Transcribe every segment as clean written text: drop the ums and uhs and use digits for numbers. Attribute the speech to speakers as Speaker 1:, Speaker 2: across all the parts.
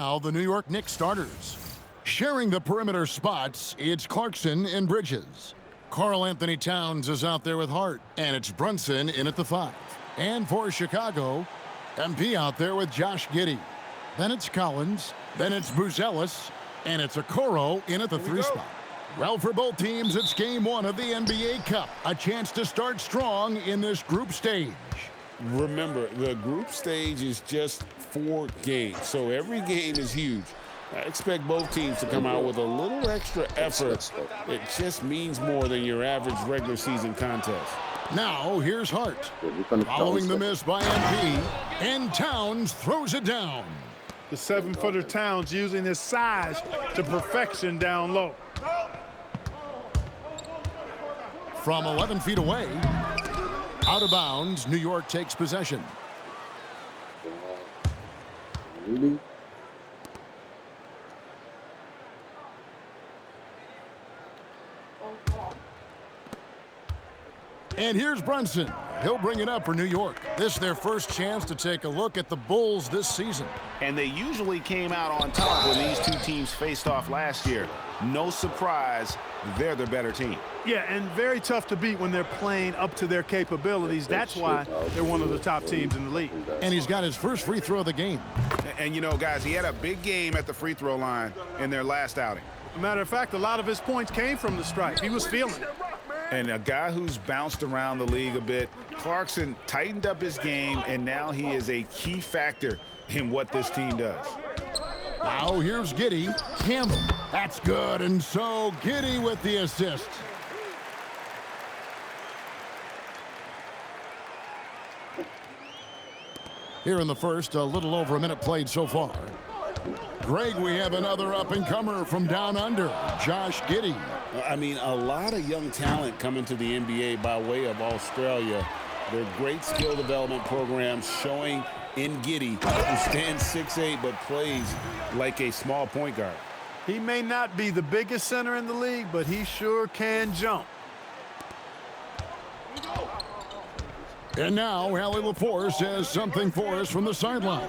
Speaker 1: Now the New York Knicks starters. Sharing the perimeter spots, it's Clarkson and Bridges. Karl Anthony Towns is out there with Hart, and it's Brunson in at the 5. And for Chicago, MP out there with Josh Giddey. Then it's Collins, then it's Buzelis, and it's Okoro in at the 3 spot. Well, for both teams, it's game 1 of the NBA Cup. A chance to start strong in this group stage.
Speaker 2: Remember, the group stage is just 4 games, so every game is huge. I expect both teams to come out with a little extra effort. It just means more than your average regular season contest.
Speaker 1: Now, here's Hart. Following the miss by MP, and Towns throws it down.
Speaker 3: The 7-footer Towns using his size to perfection down low.
Speaker 1: From 11 feet away, out of bounds, New York takes possession. And here's Brunson. He'll bring it up for New York. This is their first chance to take a look at the Bulls this season.
Speaker 4: And they usually came out on top when these two teams faced off last year. No surprise, they're the better team.
Speaker 3: Yeah, and very tough to beat when they're playing up to their capabilities. That's why they're one of the top teams in the league.
Speaker 1: And he's got his first free throw of the game.
Speaker 4: And you know, guys, he had a big game at the free throw line in their last outing.
Speaker 3: Matter of fact, a lot of his points came from the stripe. He was feeling it.
Speaker 4: And a guy who's bounced around the league a bit, Clarkson tightened up his game, and now he is a key factor in what this team does.
Speaker 1: Now here's Giddey. Campbell. That's good. And so Giddey with the assist. Here in the first, a little over a minute played so far. Greg, we have another up-and-comer from down under, Josh Giddey.
Speaker 2: I mean, a lot of young talent coming to the NBA by way of Australia. Their great skill development programs showing in Giddey, who stands 6'8", but plays like a small point guard.
Speaker 3: He may not be the biggest center in the league, but he sure can jump.
Speaker 1: And now, Allie LaForce says something for us from the sideline.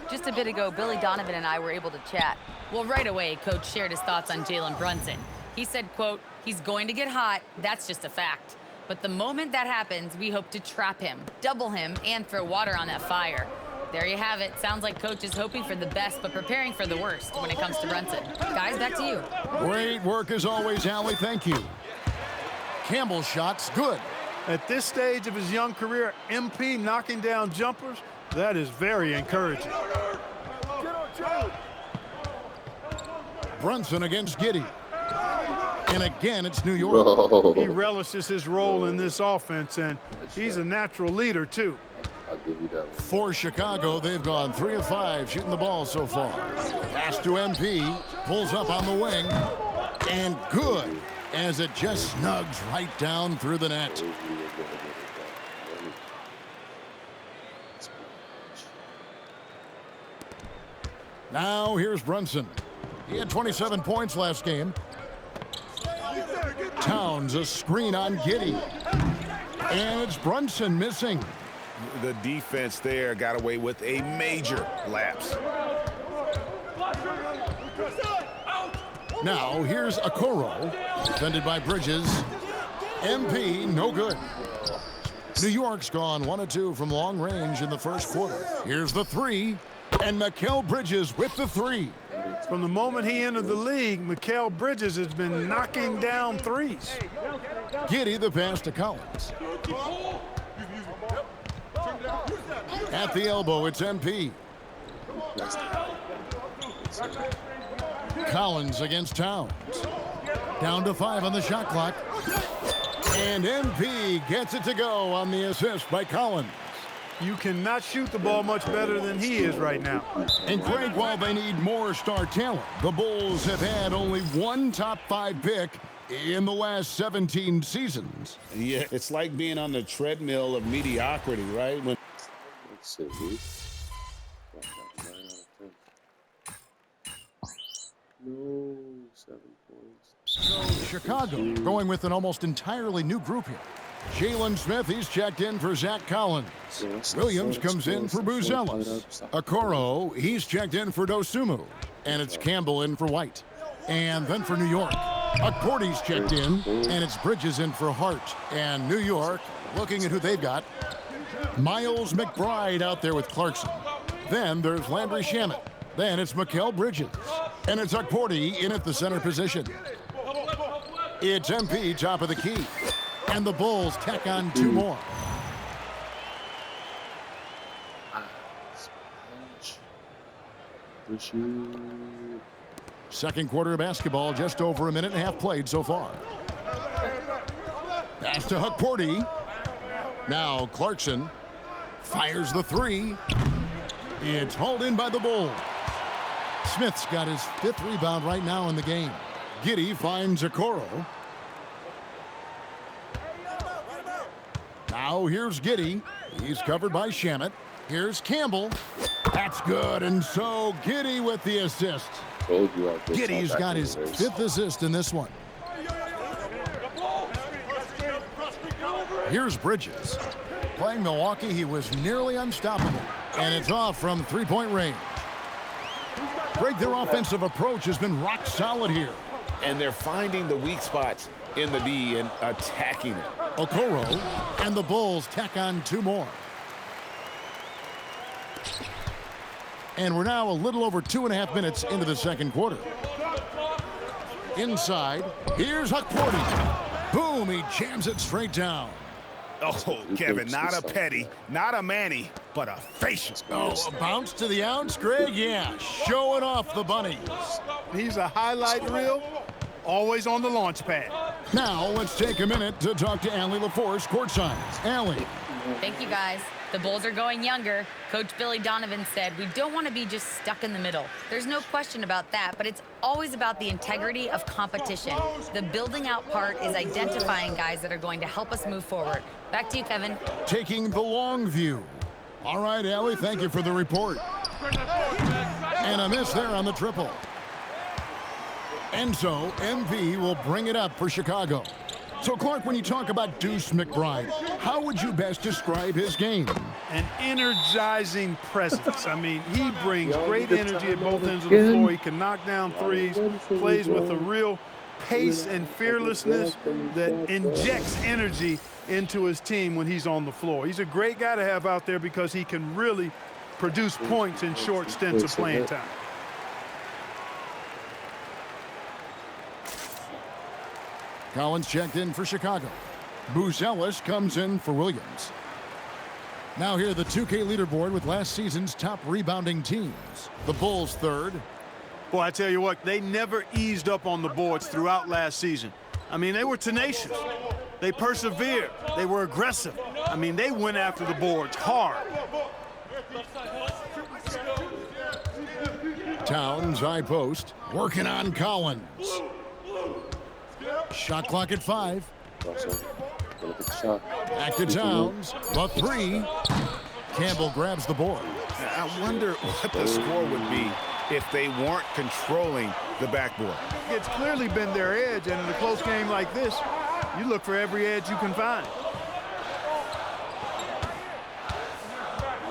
Speaker 5: Just a bit ago, Billy Donovan and I were able to chat. Well, right away, Coach shared his thoughts on Jalen Brunson. He said, quote, "He's going to get hot. That's just a fact. But the moment that happens, we hope to trap him, double him, and throw water on that fire." There you have it. Sounds like Coach is hoping for the best, but preparing for the worst when it comes to Brunson. Guys, back to you.
Speaker 1: Great work as always, Allie. Thank you. Campbell's shot's good.
Speaker 3: At this stage of his young career, MP knocking down jumpers, that is very encouraging.
Speaker 1: Brunson against Giddey. And again, it's New York.
Speaker 3: He relishes his role in this offense, and he's a natural leader, too.
Speaker 1: For Chicago, they've gone 3 of 5 shooting the ball so far. Pass to MP, pulls up on the wing, and good, as it just snugs right down through the net. Now here's Brunson. He had 27 points last game. Towns a screen on Giddey. And it's Brunson missing.
Speaker 4: The defense there got away with a major lapse.
Speaker 1: Now here's Okoro, defended by Bridges. MP, no good. New York's gone 1 of 2 from long range in the first quarter. Here's the 3, and Mikal Bridges with the 3.
Speaker 3: From the moment he entered the league, Mikal Bridges has been knocking down threes.
Speaker 1: Giddey the pass to Collins. At the elbow, it's MP. Collins against Towns. Down to 5 on the shot clock. And MP gets it to go on the assist by Collins.
Speaker 3: You cannot shoot the ball much better than he is right now.
Speaker 1: And Craig, while they need more star talent, the Bulls have had only one top 5 pick in the last 17 seasons.
Speaker 2: Yeah, it's like being on the treadmill of mediocrity, right? Let's see.
Speaker 1: So Chicago going with an almost entirely new group here. Jalen Smith, he's checked in for Zach Collins. Williams comes in for Buzelis. Okoro, he's checked in for Dosumu. And it's Campbell in for White. And then for New York, Accordy's checked in, and it's Bridges in for Hart. And New York, looking at who they've got, Miles McBride out there with Clarkson. Then there's Landry Shamet. Then it's Mikal Bridges. And it's Accordy in at the center position. It's MP top of the key. And the Bulls tack on 2 more. Second quarter of basketball, just over a minute and a half played so far. Pass to Accordy. Now Clarkson fires the 3. It's hauled in by the Bulls. Smith's got his 5th rebound right now in the game. Giddey finds Okoro. Now here's Giddey. He's covered by Shamet. Here's Campbell. That's good, and so Giddey with the assist. Giddey's got his 5th assist in this one. Here's Bridges. Playing Milwaukee, he was nearly unstoppable, and it's off from 3-point range. Greg, their offensive approach has been rock solid here.
Speaker 4: And they're finding the weak spots in the D and attacking it.
Speaker 1: Okoro, and the Bulls tack on 2 more. And we're now a little over 2.5 minutes into the second quarter. Inside, here's Accordy. Boom, he jams it straight down.
Speaker 4: Oh, Kevin, not a petty, not a Manny, but a facial.
Speaker 1: Oh, a bounce to the ounce, Greg? Yeah, showing off the bunnies.
Speaker 3: He's a highlight reel, always on the launch pad.
Speaker 1: Now, let's take a minute to talk to Allie LaForce courtside. Allie.
Speaker 5: Thank you, guys. The Bulls are going younger. Coach Billy Donovan said we don't want to be just stuck in the middle. There's no question about that, but it's always about the integrity of competition. The building out part is identifying guys that are going to help us move forward. Back to you, Kevin.
Speaker 1: Taking the long view. All right, Allie, thank you for the report. And a miss there on the triple. And so MV will bring it up for Chicago. So, Clark, when you talk about Deuce McBride, how would you best describe his game?
Speaker 3: An energizing presence. I mean, he brings great energy at both ends of the floor. He can knock down threes, plays with a real pace and fearlessness that injects energy into his team when he's on the floor. He's a great guy to have out there because he can really produce points in short stints of playing time.
Speaker 1: Collins checked in for Chicago. Buzelis comes in for Williams. Now here the 2K leaderboard with last season's top rebounding teams. The Bulls third.
Speaker 3: Boy, I tell you what, they never eased up on the boards throughout last season. I mean, they were tenacious. They persevered. They were aggressive. I mean, they went after the boards hard.
Speaker 1: Towns, high post, working on Collins. Shot clock at 5. Back to Towns. The 3. Campbell grabs the board.
Speaker 4: I wonder what the score would be if they weren't controlling the backboard.
Speaker 3: It's clearly been their edge, and in a close game like this, you look for every edge you can find.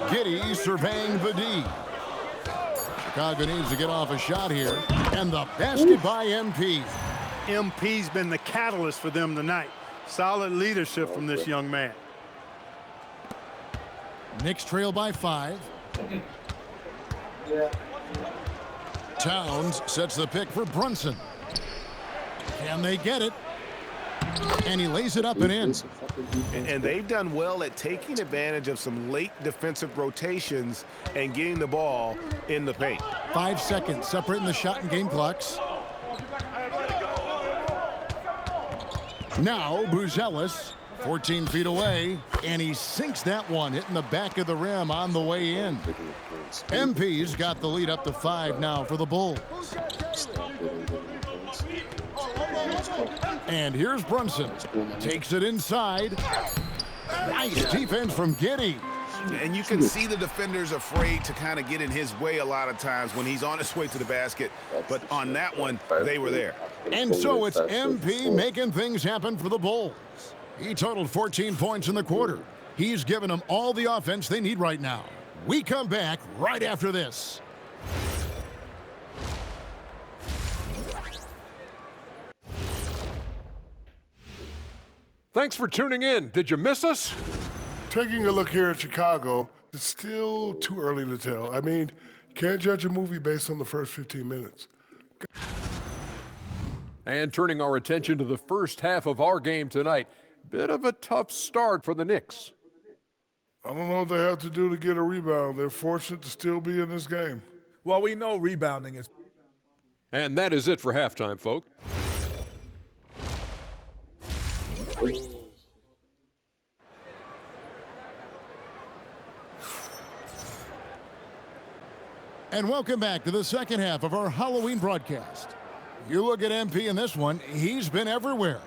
Speaker 1: Giddey surveying the D. Chicago needs to get off a shot here. And the basket by MP.
Speaker 3: MP's been the catalyst for them tonight. Solid leadership from this young man.
Speaker 1: Knicks trail by 5. Towns sets the pick for Brunson. Can they get it? And he lays it up and in.
Speaker 4: And they've done well at taking advantage of some late defensive rotations and getting the ball in the paint.
Speaker 1: 5 seconds separating the shot and game clocks. Now Buzelis, 14 feet away, and he sinks that one, hitting the back of the rim on the way in. MP's got the lead up to 5 now for the Bulls. And here's Brunson. Takes it inside. Nice defense from Giddey.
Speaker 4: And you can see the defenders afraid to kind of get in his way a lot of times when he's on his way to the basket. But on that one, they were there.
Speaker 1: And so it's MP making things happen for the Bulls. He totaled 14 points in the quarter. He's given them all the offense they need right now. We come back right after this.
Speaker 6: Thanks for tuning in. Did you miss us?
Speaker 7: Taking a look here at Chicago, it's still too early to tell. I mean, can't judge a movie based on the first 15 minutes.
Speaker 6: And turning our attention to the first half of our game tonight. Bit of a tough start for the Knicks.
Speaker 7: I don't know what they have to do to get a rebound. They're fortunate to still be in this game.
Speaker 8: Well, we know rebounding is.
Speaker 6: And that is it for halftime, folks.
Speaker 1: And welcome back to the second half of our Halloween broadcast. You look at MP in this one, he's been everywhere.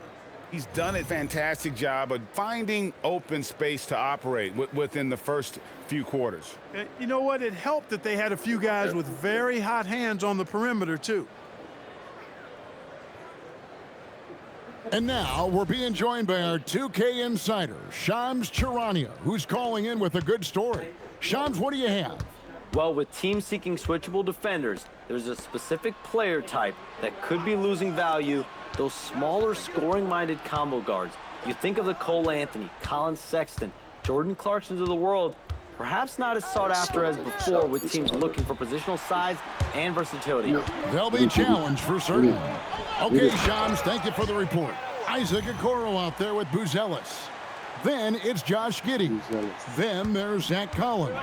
Speaker 4: He's done a fantastic job of finding open space to operate within the first few quarters.
Speaker 3: You know what? It helped that they had a few guys with very hot hands on the perimeter, too.
Speaker 1: And now we're being joined by our 2K insider, Shams Charania, who's calling in with a good story. Shams, what do you have?
Speaker 9: Well, with teams seeking switchable defenders, there's a specific player type that could be losing value, those smaller scoring-minded combo guards. You think of the Cole Anthony, Colin Sexton, Jordan Clarksons of the world, perhaps not as sought after as before with teams looking for positional size and versatility.
Speaker 1: They'll be challenged for certain. Okay, Shams, thank you for the report. Isaac Okoro out there with Buzelis. Then it's Josh Giddey. Then there's Zach Collins.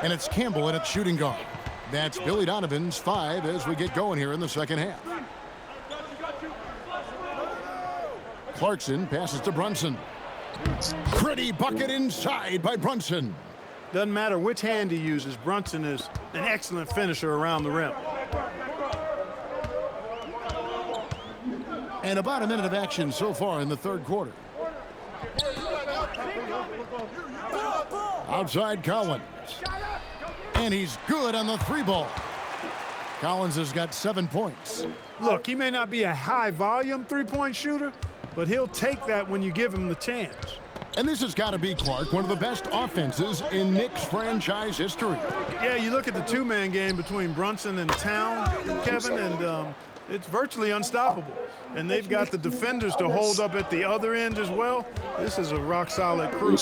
Speaker 1: And it's Campbell at shooting guard. That's Billy Donovan's 5 as we get going here in the second half. Clarkson passes to Brunson. Pretty bucket inside by Brunson.
Speaker 3: Doesn't matter which hand he uses, Brunson is an excellent finisher around the rim.
Speaker 1: And about a minute of action so far in the third quarter. Outside Collins. And he's good on the 3-ball. Collins has got 7 points.
Speaker 3: Look, he may not be a high-volume three-point shooter, but he'll take that when you give him the chance.
Speaker 1: And this has got to be, Clark, one of the best offenses in Knicks franchise history.
Speaker 3: Yeah, you look at the two-man game between Brunson and Town, Kevin, and it's virtually unstoppable. And they've got the defenders to hold up at the other end as well. This is a rock-solid crew.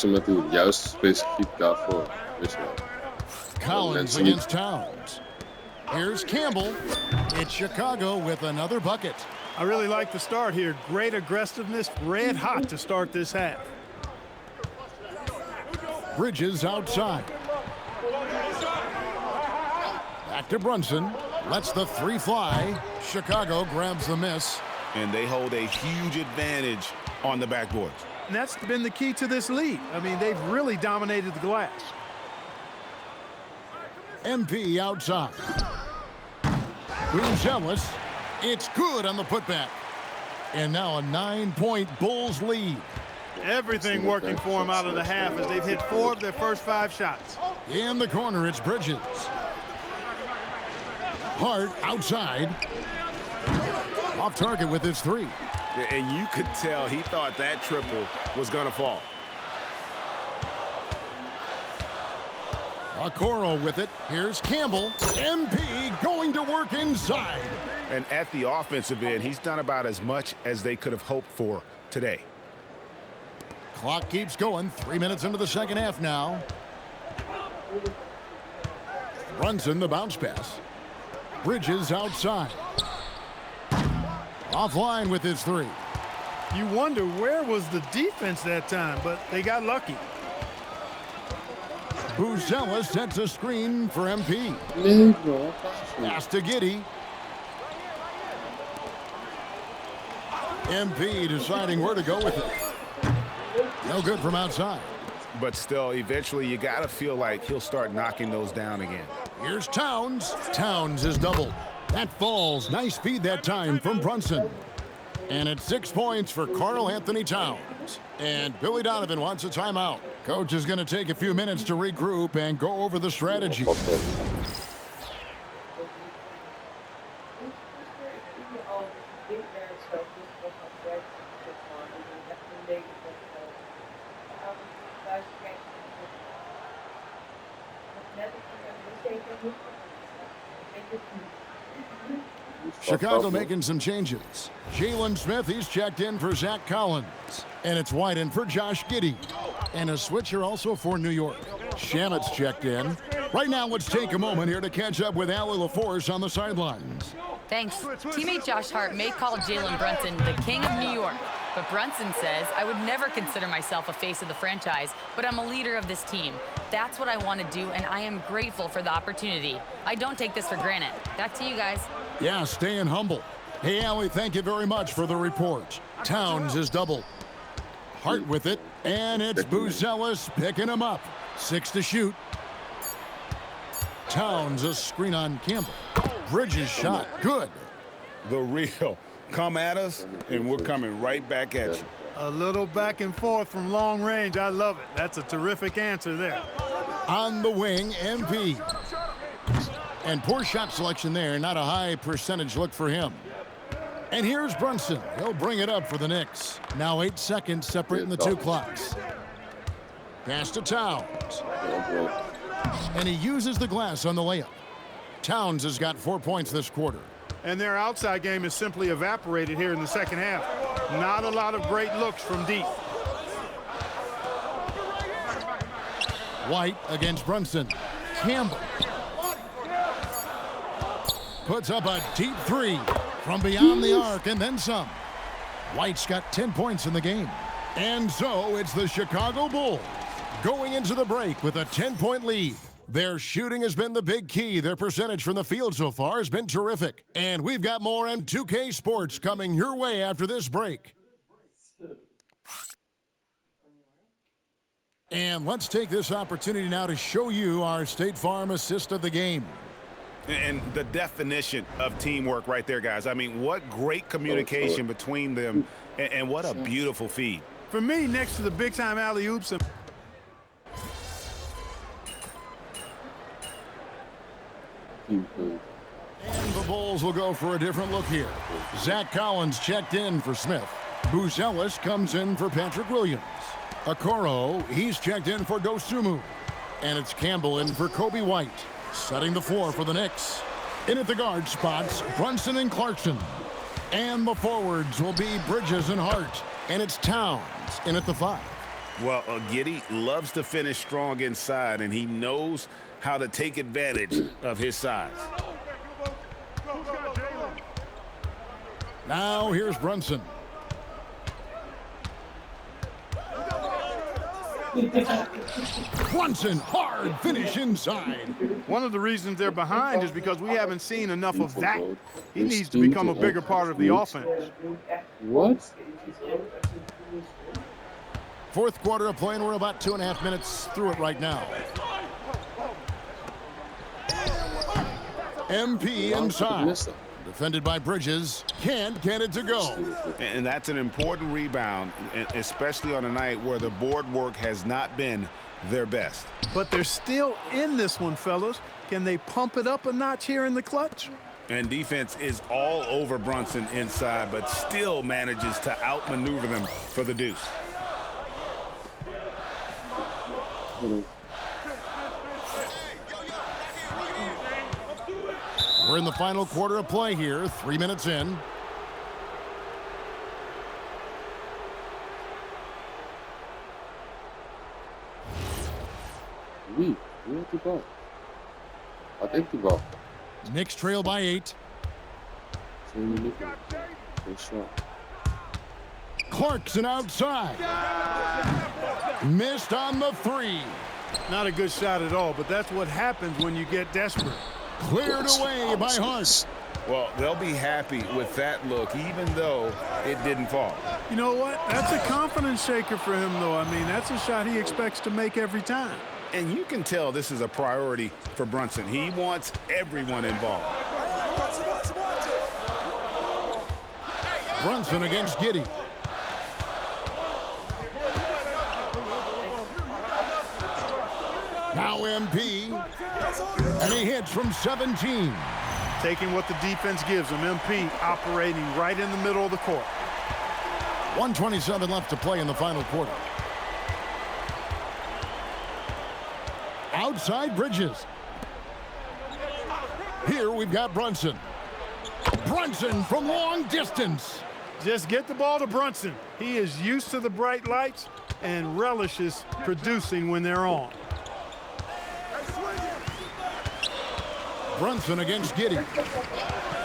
Speaker 1: Collins against Towns. Here's Campbell. It's Chicago with another bucket.
Speaker 3: I really like the start here. Great aggressiveness, red hot to start this half.
Speaker 1: Bridges outside. Back to Brunson. Lets the 3 fly. Chicago grabs the miss.
Speaker 4: And they hold a huge advantage on the backboards.
Speaker 3: And that's been the key to this lead. I mean, they've really dominated the glass.
Speaker 1: MP outside. Buzelis. It's good on the putback. And now a 9-point Bulls lead.
Speaker 3: Everything working for them out of the half as they've hit 4 of their first 5 shots.
Speaker 1: In the corner, it's Bridges. Hart outside. Off target with his 3.
Speaker 4: And you could tell he thought that triple was going to fall.
Speaker 1: Okoro with it. Here's Campbell. MP going to work inside.
Speaker 4: And at the offensive end, he's done about as much as they could have hoped for today.
Speaker 1: Clock keeps going. 3 minutes into the second half now. Brunson, the bounce pass. Bridges outside. Offline with his 3.
Speaker 3: You wonder where was the defense that time, but they got lucky.
Speaker 1: Buzelis sets a screen for MP. Pass to Giddey. MP deciding where to go with it. No good from outside.
Speaker 4: But still, eventually, you got to feel like he'll start knocking those down again.
Speaker 1: Here's Towns. Towns is doubled. That falls. Nice feed that time from Brunson. And it's 6 points for Karl Anthony Towns. And Billy Donovan wants a timeout. Coach is going to take a few minutes to regroup and go over the strategy. Chicago making some changes. Jalen Smith, he's checked in for Zach Collins. And it's White in for Josh Giddey. And a switcher also for New York. Shamit's checked in. Right now, let's take a moment here to catch up with Allie LaForce on the sidelines.
Speaker 5: Thanks. Teammate Josh Hart may call Jalen Brunson the king of New York, but Brunson says, I would never consider myself a face of the franchise, but I'm a leader of this team. That's what I want to do, and I am grateful for the opportunity. I don't take this for granted. Back to you guys.
Speaker 1: Yeah, staying humble. Hey, Allie, thank you very much for the report. Towns is double. Hart with it, and it's Buzelis picking him up. 6 to shoot. Towns a screen on Campbell. Bridges shot, good.
Speaker 4: The real. Come at us, and we're coming right back at you.
Speaker 3: A little back and forth from long range. I love it. That's a terrific answer there.
Speaker 1: On the wing, MP. And poor shot selection there. Not a high percentage look for him. And here's Brunson. He'll bring it up for the Knicks. Now 8 seconds separating the two clocks. Pass to Towns. And he uses the glass on the layup. Towns has got 4 points this quarter.
Speaker 3: And their outside game is simply evaporated here in the second half. Not a lot of great looks from deep.
Speaker 1: White against Brunson. Campbell puts up a deep three from beyond the arc and then some. White's got 10 points in the game. And so it's the Chicago Bulls going into the break with a 10-point lead. Their shooting has been the big key. Their percentage from the field so far has been terrific. And we've got more M2K Sports coming your way after this break. And let's take this opportunity now to show you our State Farm assist of the game.
Speaker 4: And the definition of teamwork right there, guys. I mean, what great communication between them, and what a beautiful feed.
Speaker 3: For me, next to the big-time alley-oops.
Speaker 1: And the Bulls will go for a different look here. Zach Collins checked in for Smith. Buzelis comes in for Patrick Williams. Okoro, he's checked in for Dosunmu. And it's Campbell in for Kobe White. Setting the floor for the Knicks. In at the guard spots, Brunson and Clarkson. And the forwards will be Bridges and Hart. And it's Towns in at the 5.
Speaker 4: Well, Giddey loves to finish strong inside, and he knows how to take advantage of his size.
Speaker 1: Now here's Brunson. Brunson, hard finish inside.
Speaker 3: One of the reasons they're behind is because we haven't seen enough of that. He needs to become a bigger part of the offense.
Speaker 10: What?
Speaker 1: Fourth quarter of play, and we're about 2.5 minutes through it right now. MP inside. Defended by Bridges. Can't get it to go.
Speaker 4: And that's an important rebound, especially on a night where the board work has not been their best.
Speaker 3: But they're still in this one, fellas. Can they pump it up a notch here in the clutch?
Speaker 4: And defense is all over Brunson inside, but still manages to outmaneuver them for the deuce.
Speaker 1: We're in the final quarter of play here, 3 minutes in.
Speaker 10: Oui, the ball. I think the ball.
Speaker 1: Knicks trail by 8. Clarkson outside. Missed on the 3.
Speaker 3: Not a good shot at all, but that's what happens when you get desperate.
Speaker 1: Cleared away by Hart.
Speaker 4: Well, they'll be happy with that look, even though it didn't fall.
Speaker 3: You know what? That's a confidence shaker for him, though. I mean, that's a shot he expects to make every time.
Speaker 4: And you can tell this is a priority for Brunson. He wants everyone involved.
Speaker 1: Brunson against Giddey. Now MP. And he hits from 17.
Speaker 3: taking what the defense gives them. MP operating right in the middle of the court.
Speaker 1: 1:27 left to play in the final quarter. Outside Bridges. Here we've got Brunson. Brunson from long distance.
Speaker 3: Just get the ball to Brunson. He is used to the bright lights and relishes producing when they're on.
Speaker 1: Brunson against Giddey.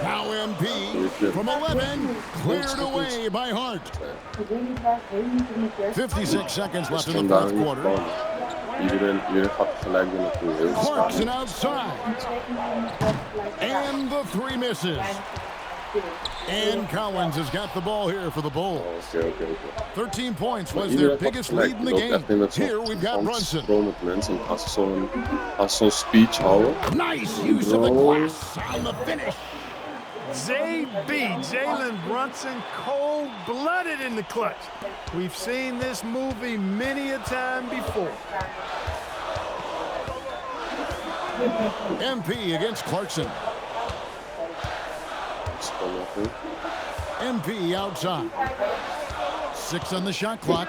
Speaker 1: Now MP from 11, cleared away by Hart. 56 seconds left in the fourth quarter. Clarkson outside. And the three misses. And Collins has got the ball here for the Bulls. 13 points was their biggest lead in the game. Here we've got Brunson. Nice use of the glass on the finish.
Speaker 3: JB, Jalen Brunson, cold-blooded in the clutch. We've seen this movie many a time before.
Speaker 1: MP against Clarkson. MP outside. 6 on the shot clock.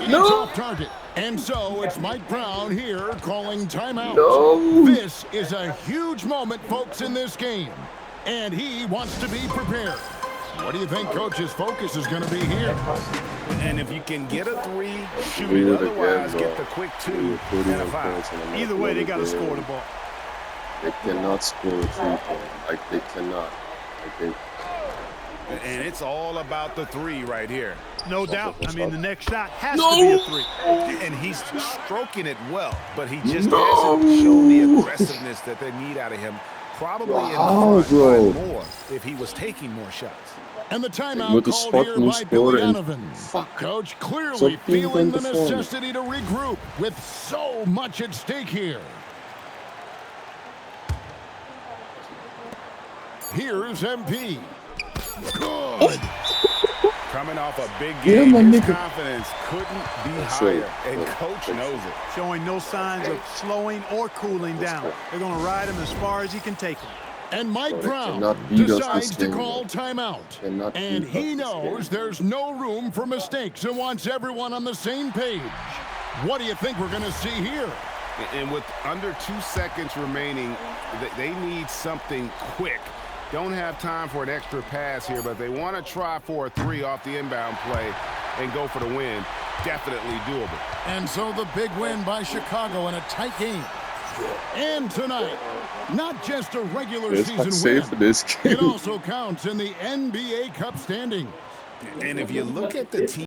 Speaker 1: It's off target. And so it's Mike Brown here calling timeout. This is a huge moment, folks, in this game. And he wants to be prepared. What do you think Coach's focus is going to be here?
Speaker 4: And if you can get a 3, shoot it. Otherwise, get the quick 2 and a 5.
Speaker 3: Either way, they got to score the ball.
Speaker 10: They cannot score a 3-point. Like, they cannot.
Speaker 4: And it's all about the 3 right here.
Speaker 3: No doubt. I mean, the next shot has to be a 3.
Speaker 4: And he's stroking it well, but he just hasn't shown the aggressiveness that they need out of him. Probably in front by more if he was taking more shots.
Speaker 1: And the timeout called here by Billy Donovan. Coach clearly feeling the necessity to regroup with so much at stake here. Here's MP. Good.
Speaker 4: Coming off a big game, his confidence couldn't be higher, and Coach knows it.
Speaker 3: Showing no signs of slowing or cooling down. They're going to ride him as far as he can take him.
Speaker 1: And Mike Brown decides to call timeout. And he knows there's no room for mistakes and wants everyone on the same page. What do you think we're going to see here?
Speaker 4: And with under 2 seconds remaining, they need something quick. Don't have time for an extra pass here, but they want to try for a 3 off the inbound play and go for the win. Definitely doable.
Speaker 1: And so the big win by Chicago in a tight game. And tonight, not just a regular season win, it also counts in the NBA Cup standings.
Speaker 4: And if you look at the team,